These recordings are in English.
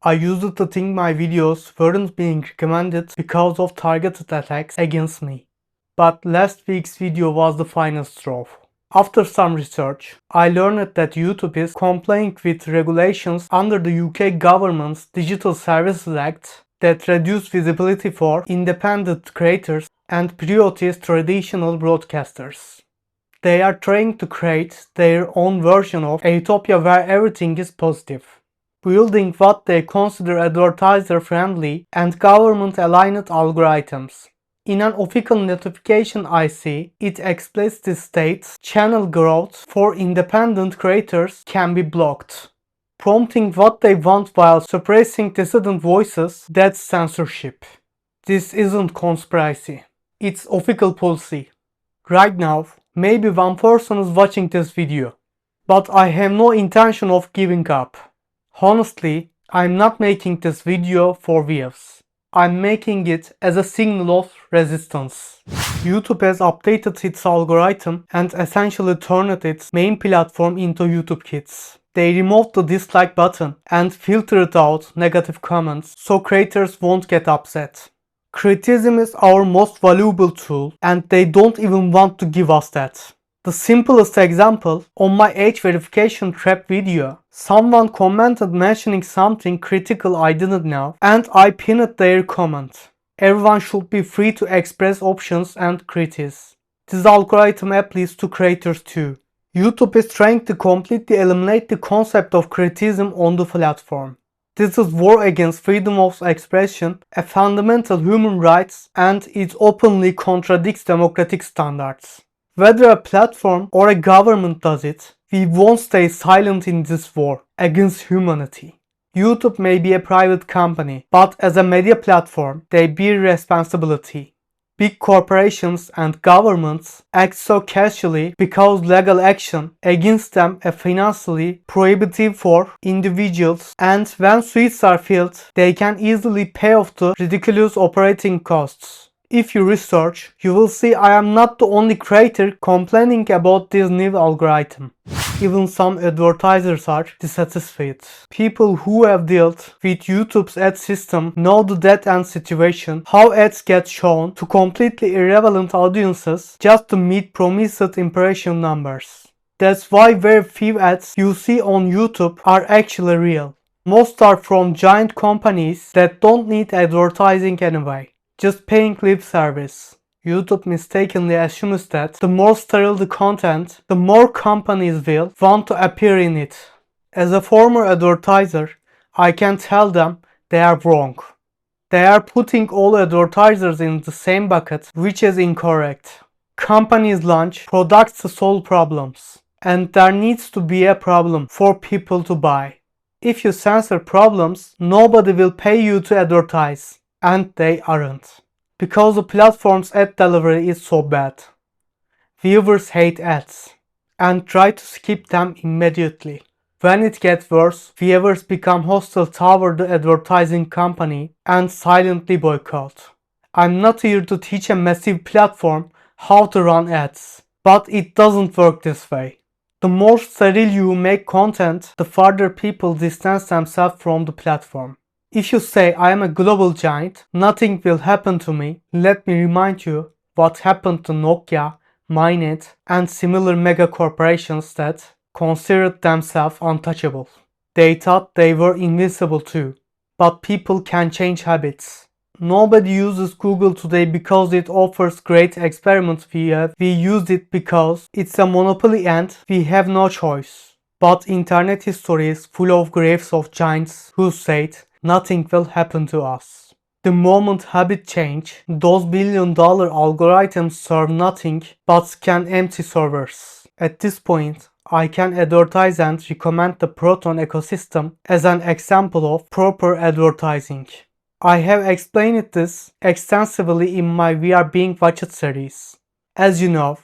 I used to think my videos weren't being recommended because of targeted attacks against me. But last week's video was the final straw. After some research, I learned that YouTube is complying with regulations under the UK government's Digital Services Act that reduce visibility for independent creators and prioritize traditional broadcasters. They are trying to create their own version of a utopia where everything is positive, building what they consider advertiser-friendly and government-aligned algorithms. In an official notification I see, it explicitly states channel growth for independent creators can be blocked, prompting what they want while suppressing dissident voices. That's censorship. This isn't conspiracy. It's official policy. Right now, maybe one person is watching this video, but I have no intention of giving up. Honestly, I'm not making this video for views. I'm making it as a signal of resistance. YouTube has updated its algorithm and essentially turned its main platform into YouTube Kids. They removed the dislike button and filtered out negative comments so creators won't get upset. Criticism is our most valuable tool and they don't even want to give us that. The simplest example, on my age verification trap video, someone commented mentioning something critical I didn't know and I pinned their comment. Everyone should be free to express options and critiques. This algorithm applies to creators too. YouTube is trying to completely eliminate the concept of criticism on the platform. This is war against freedom of expression, a fundamental human right, and it openly contradicts democratic standards. Whether a platform or a government does it, we won't stay silent in this war against humanity. YouTube may be a private company, but as a media platform, they bear responsibility. Big corporations and governments act so casually because legal action against them is financially prohibitive for individuals, and when suits are filed, they can easily pay off the ridiculous operating costs. If you research, you will see I am not the only creator complaining about this new algorithm. Even some advertisers are dissatisfied. People who have dealt with YouTube's ad system know the dead-end situation, how ads get shown to completely irrelevant audiences just to meet promised impression numbers. That's why very few ads you see on YouTube are actually real. Most are from giant companies that don't need advertising anyway, just paying lip service. YouTube mistakenly assumes that the more sterile the content, the more companies will want to appear in it. As a former advertiser, I can tell them they are wrong. They are putting all advertisers in the same bucket, which is incorrect. Companies launch products to solve problems, and there needs to be a problem for people to buy. If you censor problems, nobody will pay you to advertise, and they aren't. Because the platform's ad delivery is so bad. Viewers hate ads and try to skip them immediately. When it gets worse, viewers become hostile toward the advertising company and silently boycott. I'm not here to teach a massive platform how to run ads, but it doesn't work this way. The more sterile you make content, the farther people distance themselves from the platform. If you say I am a global giant, nothing will happen to me, let me remind you what happened to Nokia, Minet, and similar mega corporations that considered themselves untouchable. They thought they were invincible too. But people can change habits. Nobody uses Google today because it offers great experiments we use it because it's a monopoly and we have no choice. But internet history is full of graves of giants who said, nothing will happen to us. The moment habit change, those billion-dollar algorithms serve nothing but scan empty servers. At this point, I can advertise and recommend the Proton ecosystem as an example of proper advertising. I have explained this extensively in my We Are Being Watched series. As you know,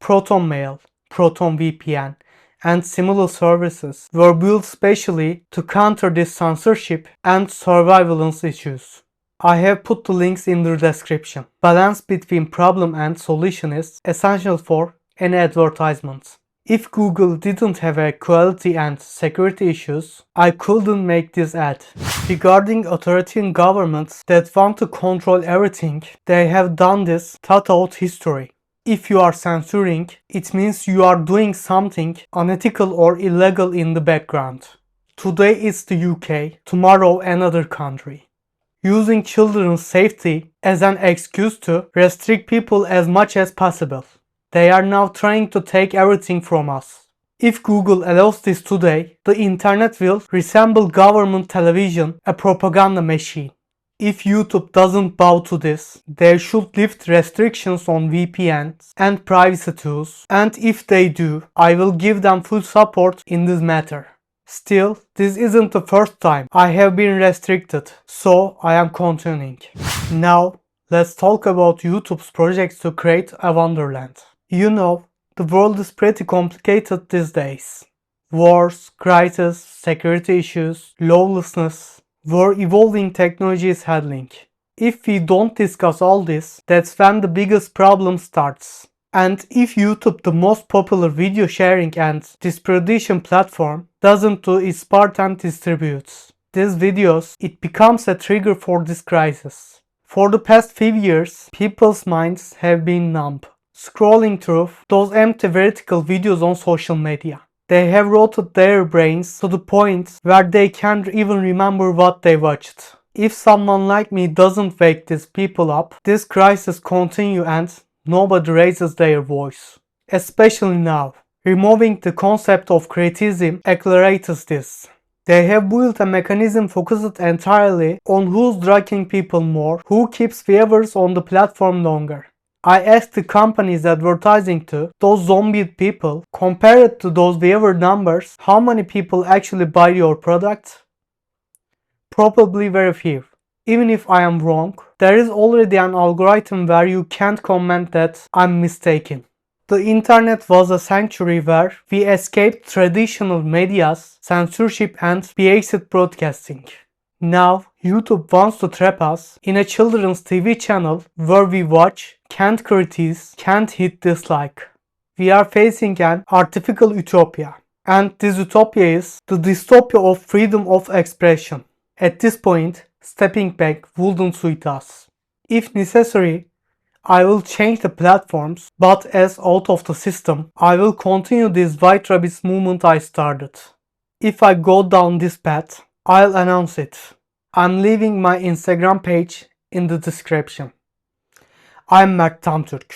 Proton Mail, Proton VPN, and similar services were built specially to counter this censorship and surveillance issues. I have put the links in the description. Balance between problem and solution is essential for any advertisement. If Google didn't have a quality and security issues, I couldn't make this ad. Regarding authoritarian governments that want to control everything, they have done this throughout history. If you are censoring, it means you are doing something unethical or illegal in the background. Today it's the UK, tomorrow another country. Using children's safety as an excuse to restrict people as much as possible. They are now trying to take everything from us. If Google allows this today, the internet will resemble government television, a propaganda machine. If YouTube doesn't bow to this, they should lift restrictions on VPNs and privacy tools, and if they do, I will give them full support in this matter. Still, this isn't the first time I have been restricted, so I am continuing. Now, let's talk about YouTube's projects to create a Wonderland. You know, the world is pretty complicated these days. Wars, crises, security issues, lawlessness, where evolving technology is handling. If we don't discuss all this, that's when the biggest problem starts. And if YouTube, the most popular video sharing and distribution platform, doesn't do its part and distributes these videos, it becomes a trigger for this crisis. For the past few years, people's minds have been numb, scrolling through those empty vertical videos on social media. They have rotted their brains to the point where they can't even remember what they watched. If someone like me doesn't wake these people up, this crisis continues and nobody raises their voice. Especially now. Removing the concept of criticism accelerates this. They have built a mechanism focused entirely on who's dragging people more, who keeps viewers on the platform longer. I asked the companies advertising to those zombied people, compared to those viewer numbers, how many people actually buy your product? Probably very few. Even if I am wrong, there is already an algorithm where you can't comment that I'm mistaken. The internet was a sanctuary where we escaped traditional media's censorship and biased broadcasting. Now, YouTube wants to trap us in a children's TV channel where we watch, can't criticize, can't hit dislike. We are facing an artificial utopia. And this utopia is the dystopia of freedom of expression. At this point, stepping back wouldn't suit us. If necessary, I will change the platforms, but as out of the system, I will continue this white rabbits movement I started. If I go down this path, I'll announce it. I'm leaving my Instagram page in the description. I'm Mert Tamtürk.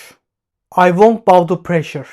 I won't bow to pressure.